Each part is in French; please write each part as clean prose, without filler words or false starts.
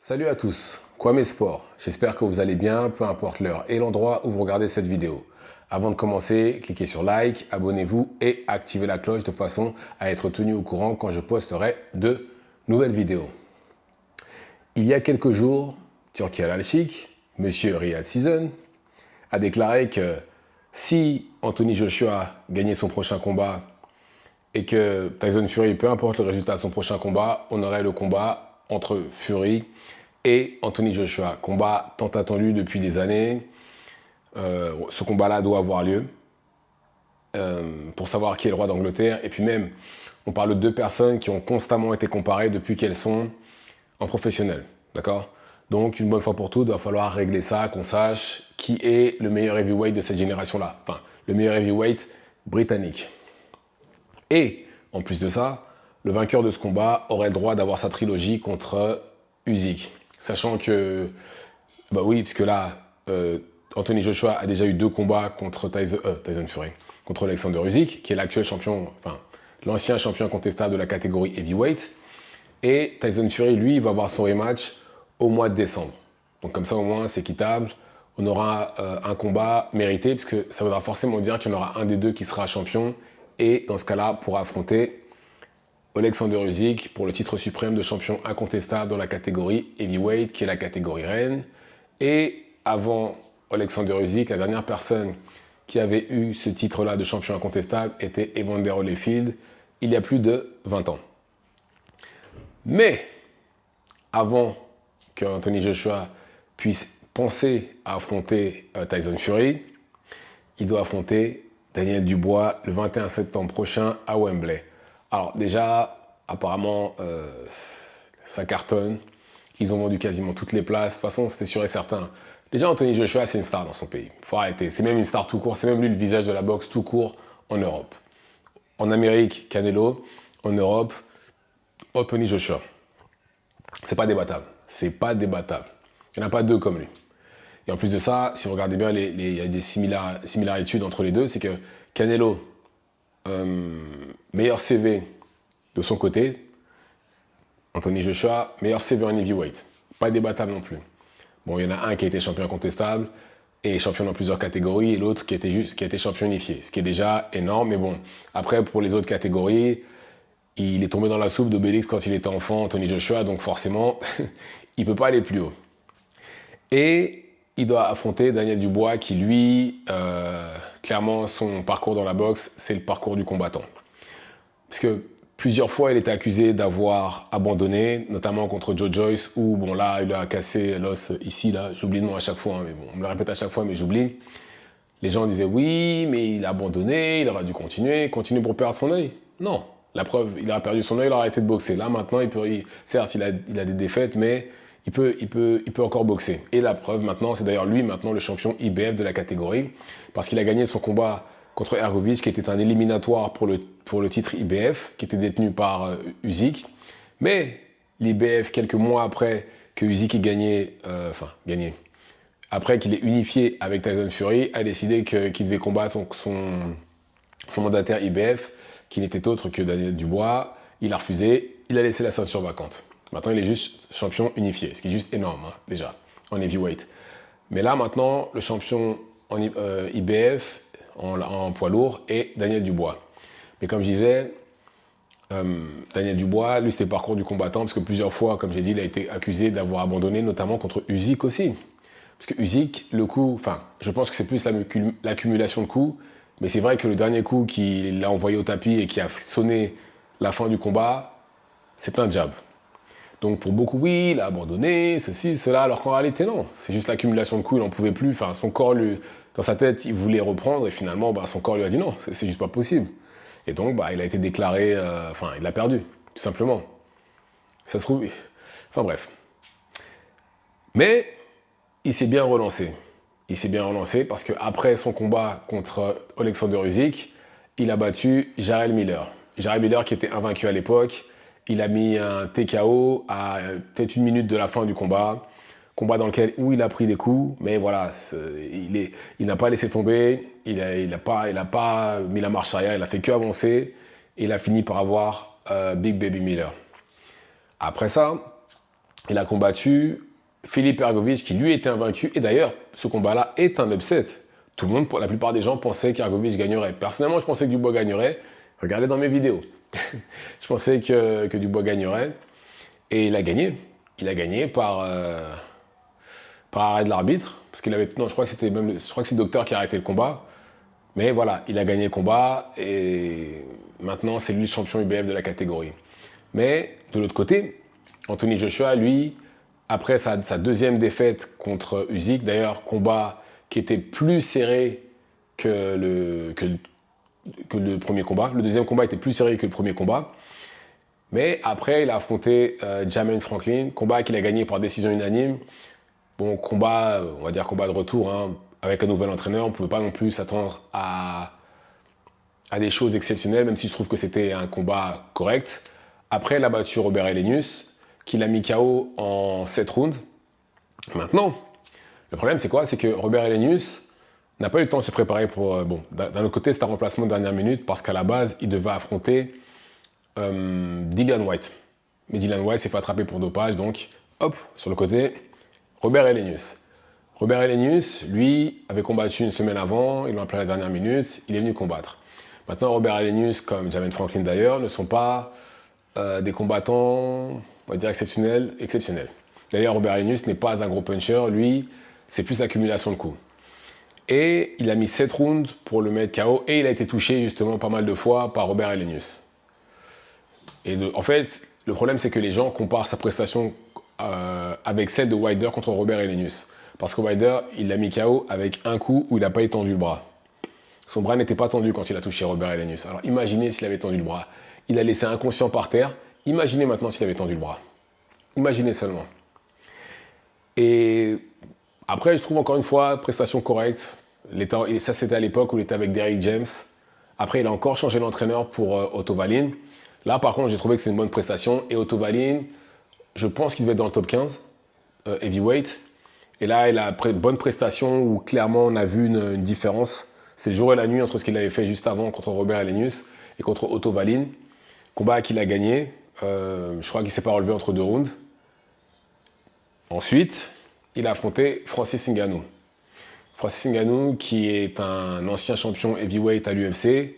Salut à tous, Kwame Sport. J'espère que vous allez bien, peu importe l'heure et l'endroit où vous regardez cette vidéo. Avant de commencer, cliquez sur like, abonnez-vous et activez la cloche de façon à être tenu au courant quand je posterai de nouvelles vidéos. Il y a quelques jours, Turki Al-Sheikh, Monsieur Riyad Season, a déclaré que si Anthony Joshua gagnait son prochain combat et que Tyson Fury, peu importe le résultat de son prochain combat, on aurait le combat entre Fury et Anthony Joshua. Combat tant attendu depuis des années. Ce combat-là doit avoir lieu pour savoir qui est le roi d'Angleterre. Et puis même, on parle de deux personnes qui ont constamment été comparées depuis qu'elles sont en professionnel. D'accord? Donc, une bonne fois pour toutes, il va falloir régler ça, qu'on sache qui est le meilleur heavyweight de cette génération-là. Enfin, le meilleur heavyweight britannique. Et, en plus de ça, le vainqueur de ce combat aurait le droit d'avoir sa trilogie contre Usyk. Sachant que, bah oui, puisque là, Anthony Joshua a déjà eu 2 combats contre Tyson Fury, contre Alexander Usyk, qui est l'actuel champion, enfin, l'ancien champion incontestable de la catégorie heavyweight. Et Tyson Fury, lui, va avoir son rematch au mois de décembre. Donc comme ça, au moins, c'est équitable. On aura un combat mérité, puisque ça voudra forcément dire qu'il y en aura un des deux qui sera champion, et dans ce cas-là, pourra affronter Alexander Usyk pour le titre suprême de champion incontestable dans la catégorie heavyweight, qui est la catégorie reine. Et avant Alexander Usyk, la dernière personne qui avait eu ce titre-là de champion incontestable était Evander Holyfield, il y a plus de 20 ans. Mais avant que Anthony Joshua puisse penser à affronter Tyson Fury, il doit affronter Daniel Dubois le 21 septembre prochain à Wembley. Alors déjà, apparemment, ça cartonne. Ils ont vendu quasiment toutes les places. De toute façon, c'était sûr et certain. Déjà, Anthony Joshua, c'est une star dans son pays. Faut arrêter. C'est même une star tout court. C'est même lui le visage de la boxe tout court en Europe. En Amérique, Canelo. En Europe, Anthony Joshua. C'est pas débattable. C'est pas débattable. Il n'y en a pas deux comme lui. Et en plus de ça, si vous regardez bien, il y a des similarités entre les deux. C'est que Canelo, meilleur CV de son côté. Anthony Joshua, meilleur CV en heavyweight. Pas débattable non plus. Bon, il y en a un qui a été champion incontestable et champion dans plusieurs catégories, et l'autre qui a été champion unifié. Ce qui est déjà énorme, mais bon. Après, pour les autres catégories, il est tombé dans la soupe d'Obélix quand il était enfant, Anthony Joshua, donc forcément, il ne peut pas aller plus haut. Et il doit affronter Daniel Dubois qui, lui, clairement, son parcours dans la boxe, c'est le parcours du combattant. Parce que plusieurs fois, il était accusé d'avoir abandonné, notamment contre Joe Joyce, où, bon, là, il a cassé l'os ici, là. J'oublie le nom à chaque fois, hein, mais bon, on me le répète à chaque fois, mais j'oublie. Les gens disaient oui, mais il a abandonné, il aurait dû continuer pour perdre son œil. Non, la preuve, il a perdu son œil, il a arrêté de boxer. Là, maintenant, certes, il a des défaites, mais il peut encore boxer. Et la preuve, maintenant, c'est d'ailleurs lui, maintenant, le champion IBF de la catégorie, parce qu'il a gagné son combat contre Hrgovic, qui était un éliminatoire pour le titre IBF, qui était détenu par Usyk. Mais l'IBF, quelques mois après que Usyk ait gagné, après qu'il ait unifié avec Tyson Fury, a décidé qu'il devait combattre son mandataire IBF, qui n'était autre que Daniel Dubois. Il a refusé, il a laissé la ceinture vacante. Maintenant, il est juste champion unifié, ce qui est juste énorme, hein, déjà, en heavyweight. Mais là, maintenant, le champion en IBF, en poids lourd, est Daniel Dubois. Mais comme je disais, Daniel Dubois, lui, c'était le parcours du combattant, parce que plusieurs fois, comme j'ai dit, il a été accusé d'avoir abandonné, notamment contre Usyk aussi. Parce que Usyk, le coup, enfin, je pense que c'est plus l'accumulation de coups, mais c'est vrai que le dernier coup qu'il a envoyé au tapis et qui a sonné la fin du combat, c'est un jab. Donc pour beaucoup, oui, il a abandonné, ceci, cela, alors qu'en réalité, non. C'est juste l'accumulation de coups, il n'en pouvait plus. Enfin, son corps, dans sa tête, il voulait reprendre, et finalement, son corps lui a dit non, c'est juste pas possible. Et donc, il a été déclaré, il a perdu, tout simplement. Ça se trouve, enfin bref. Mais il s'est bien relancé. Il s'est bien relancé parce qu'après son combat contre Alexander Usyk, il a battu Jarrell Miller. Jarrell Miller qui était invaincu à l'époque. Il a mis un TKO à peut-être 1 minute de la fin du combat. Combat dans lequel où il a pris des coups, mais voilà, il n'a pas laissé tomber, il n'a pas mis la marche arrière, il a fait que avancer et il a fini par avoir Big Baby Miller. Après ça, il a combattu Filip Hrgović, qui lui était invaincu. Et d'ailleurs, ce combat-là est un upset. Tout le monde, la plupart des gens pensaient qu'Hrgović gagnerait. Personnellement, je pensais que Dubois gagnerait. Regardez dans mes vidéos. Je pensais que Dubois gagnerait. Et il a gagné. Il a gagné par arrêt de l'arbitre. Parce qu'il avait. Non, je crois que c'était même. Je crois que c'est le docteur qui a arrêté le combat. Mais voilà, il a gagné le combat. Et maintenant, c'est lui le champion UBF de la catégorie. Mais de l'autre côté, Anthony Joshua, lui, après sa deuxième défaite contre Usyk, d'ailleurs, combat qui était plus serré que le premier combat. Le deuxième combat était plus serré que le premier combat. Mais après, il a affronté Jermaine Franklin, combat qu'il a gagné par décision unanime. Bon, combat, on va dire combat de retour, hein, avec un nouvel entraîneur. On ne pouvait pas non plus s'attendre à des choses exceptionnelles, même si je trouve que c'était un combat correct. Après, il a battu Robert Helenius, qui l'a mis KO en 7 rounds. Maintenant, le problème, c'est quoi? C'est que Robert Helenius n'a pas eu le temps de se préparer pour... bon, d'un autre côté, c'est un remplacement de dernière minute, parce qu'à la base, il devait affronter Dillian Whyte. Mais Dillian Whyte s'est fait attraper pour dopage, donc, hop, sur le côté, Robert Helenius. Robert Helenius, lui, avait combattu une semaine avant, ils l'ont appelé à la dernière minute, il est venu combattre. Maintenant, Robert Helenius, comme Jermaine Franklin d'ailleurs, ne sont pas des combattants, on va dire, exceptionnels. D'ailleurs, Robert Helenius n'est pas un gros puncher, lui, c'est plus l'accumulation de coups. Et il a mis 7 rounds pour le mettre KO, et il a été touché justement pas mal de fois par Robert Helenius. Et en fait, le problème, c'est que les gens comparent sa prestation avec celle de Wilder contre Robert Helenius. Parce que Wilder, il l'a mis KO avec un coup où il n'a pas étendu le bras. Son bras n'était pas tendu quand il a touché Robert Helenius. Alors imaginez s'il avait tendu le bras. Il a laissé inconscient par terre. Imaginez maintenant s'il avait tendu le bras. Imaginez seulement. Et après, je trouve encore une fois, prestation correcte. Ça, c'était à l'époque où il était avec Derrick James. Après, il a encore changé d'entraîneur pour Otto Wallin. Là, par contre, j'ai trouvé que c'était une bonne prestation. Et Otto Wallin, je pense qu'il devait être dans le top 15, heavyweight. Et là, il a une bonne prestation où clairement on a vu une différence. C'est le jour et la nuit entre ce qu'il avait fait juste avant contre Robert Helenius et contre Otto Wallin. Combat qu'il a gagné. Je crois qu'il ne s'est pas relevé entre 2 rounds. Ensuite, il a affronté Francis Ngannou. Francis Ngannou, qui est un ancien champion heavyweight à l'UFC,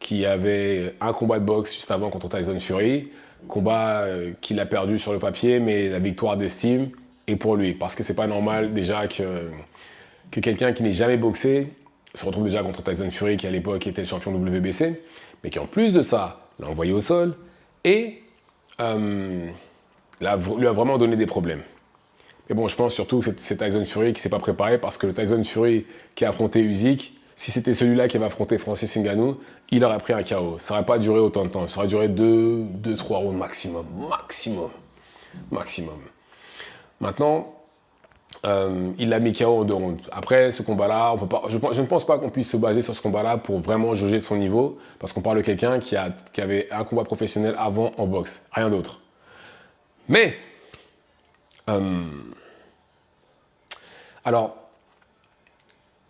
qui avait un combat de boxe juste avant contre Tyson Fury. Combat qu'il a perdu sur le papier, mais la victoire d'estime est pour lui. Parce que c'est pas normal déjà que quelqu'un qui n'ait jamais boxé se retrouve déjà contre Tyson Fury, qui à l'époque était le champion WBC, mais qui en plus de ça l'a envoyé au sol et lui a vraiment donné des problèmes. Mais bon, je pense surtout que c'est Tyson Fury qui ne s'est pas préparé, parce que le Tyson Fury qui a affronté Usyk, si c'était celui-là qui avait affronté Francis Ngannou, il aurait pris un KO. Ça n'aurait pas duré autant de temps. Ça aurait duré 2-3 rounds maximum. Maintenant, il l'a mis KO en 2 rounds. Après, ce combat-là, je ne pense pas qu'on puisse se baser sur ce combat-là pour vraiment jauger son niveau, parce qu'on parle de quelqu'un qui avait un combat professionnel avant en boxe. Rien d'autre. Mais, alors,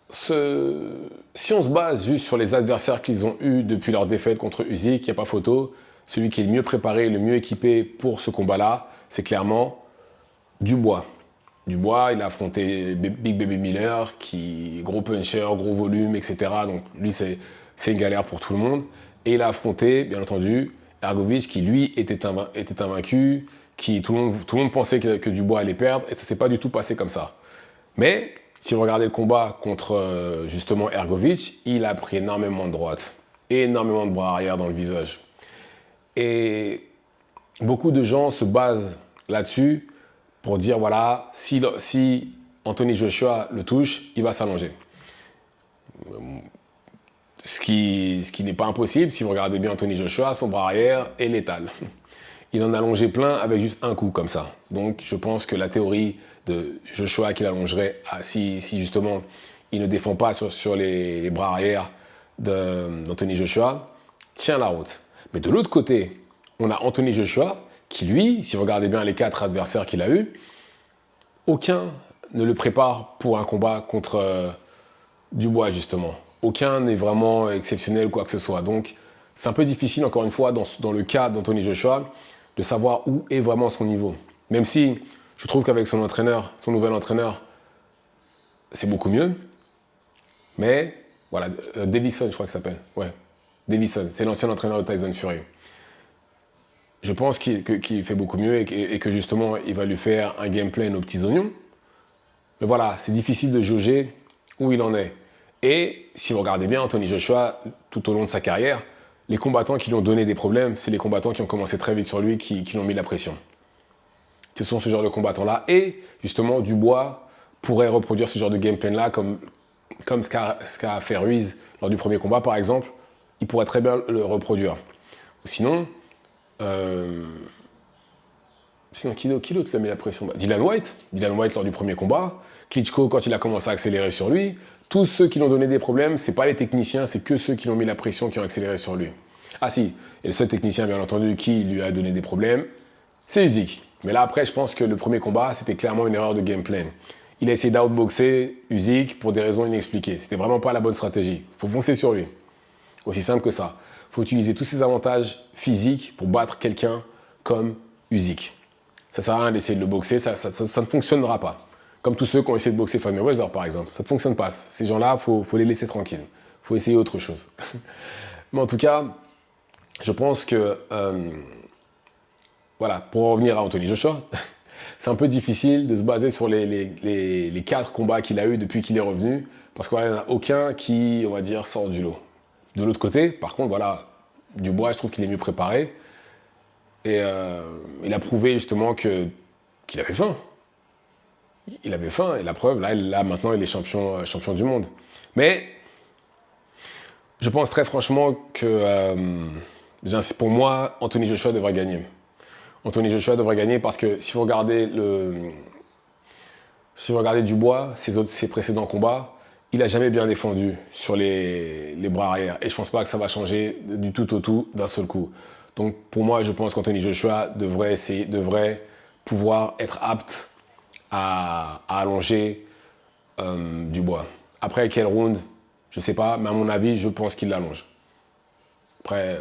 si on se base juste sur les adversaires qu'ils ont eus depuis leur défaite contre Usyk, il n'y a pas photo. Celui qui est le mieux préparé, le mieux équipé pour ce combat-là, c'est clairement Dubois, il a affronté Big Baby Miller, qui gros puncher, gros volume, etc. Donc lui, c'est une galère pour tout le monde. Et il a affronté, bien entendu, Hrgović, qui lui était invaincu, tout le monde pensait que Dubois allait perdre, et ça s'est pas du tout passé comme ça. Mais si vous regardez le combat contre justement Hrgović, il a pris énormément de droite, énormément de bras arrière dans le visage. Et beaucoup de gens se basent là-dessus pour dire, voilà, si Anthony Joshua le touche, il va s'allonger. Ce qui n'est pas impossible, si vous regardez bien Anthony Joshua, son bras arrière est létal. Il en a allongé plein avec juste un coup comme ça. Donc je pense que la théorie de Joshua qu'il allongerait, si justement il ne défend pas sur les bras arrière d'Anthony Joshua, tient la route. Mais de l'autre côté, on a Anthony Joshua qui, lui, si vous regardez bien les 4 adversaires qu'il a eus, aucun ne le prépare pour un combat contre Dubois, justement. Aucun n'est vraiment exceptionnel ou quoi que ce soit. Donc, c'est un peu difficile, encore une fois, dans le cas d'Anthony Joshua, de savoir où est vraiment son niveau. Même si je trouve qu'avec son entraîneur, son nouvel entraîneur, c'est beaucoup mieux. Mais voilà, Davison, je crois que ça s'appelle. Ouais, Davison, c'est l'ancien entraîneur de Tyson Fury. Je pense qu'il fait beaucoup mieux et que justement, il va lui faire un gameplay aux petits oignons. Mais voilà, c'est difficile de jauger où il en est. Et si vous regardez bien Anthony Joshua, tout au long de sa carrière, les combattants qui lui ont donné des problèmes, c'est les combattants qui ont commencé très vite sur lui, qui lui ont mis la pression. Ce sont ce genre de combattants-là. Et justement, Dubois pourrait reproduire ce genre de gameplay-là comme ce qu'a fait Ruiz lors du premier combat, par exemple. Il pourrait très bien le reproduire. Sinon, qui d'autre lui a mis la pression? Dylan White. Dylan White lors du premier combat. Klitschko, quand il a commencé à accélérer sur lui. Tous ceux qui lui ont donné des problèmes, c'est pas les techniciens, c'est que ceux qui lui ont mis la pression qui ont accéléré sur lui. Ah si, et le seul technicien, bien entendu, qui lui a donné des problèmes, c'est Usyk. Mais là, après, je pense que le premier combat, c'était clairement une erreur de gameplay. Il a essayé d'outboxer Usyk pour des raisons inexpliquées. C'était vraiment pas la bonne stratégie. Il faut foncer sur lui. Aussi simple que ça. Il faut utiliser tous ses avantages physiques pour battre quelqu'un comme Usyk. Ça sert à rien d'essayer de le boxer, ça ne fonctionnera pas. Comme tous ceux qui ont essayé de boxer Floyd Mayweather, par exemple. Ça ne fonctionne pas. Ces gens-là, il faut les laisser tranquilles. Il faut essayer autre chose. Mais en tout cas, je pense que... voilà, pour revenir à Anthony Joshua, c'est un peu difficile de se baser sur les 4 combats qu'il a eu depuis qu'il est revenu, parce qu'il n'y en a aucun qui, on va dire, sort du lot. De l'autre côté, par contre, voilà, Dubois, je trouve qu'il est mieux préparé. Et il a prouvé justement qu'il avait faim. Il avait faim, et la preuve, là maintenant, il est champion du monde. Mais je pense très franchement que, pour moi, Anthony Joshua devrait gagner. Anthony Joshua devrait gagner parce que si vous regardez Dubois, ses précédents combats, il n'a jamais bien défendu sur les bras arrière. Et je ne pense pas que ça va changer du tout au tout d'un seul coup. Donc pour moi, je pense qu'Anthony Joshua devrait pouvoir être apte à allonger Dubois. Après, quel round, je ne sais pas, mais à mon avis, je pense qu'il l'allonge. Après,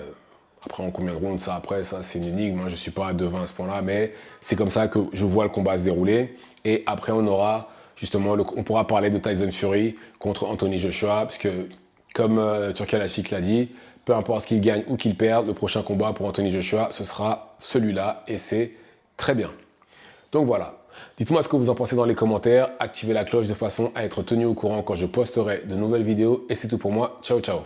en combien de rounds, ça, c'est une énigme. Moi, je ne suis pas devin à ce point-là, mais c'est comme ça que je vois le combat se dérouler. Et après, on aura justement, on pourra parler de Tyson Fury contre Anthony Joshua, parce que, comme Turkalashik l'a dit, peu importe qu'il gagne ou qu'il perde, le prochain combat pour Anthony Joshua, ce sera celui-là, et c'est très bien. Donc voilà. Dites-moi ce que vous en pensez dans les commentaires, activez la cloche de façon à être tenu au courant quand je posterai de nouvelles vidéos, et c'est tout pour moi. Ciao, ciao.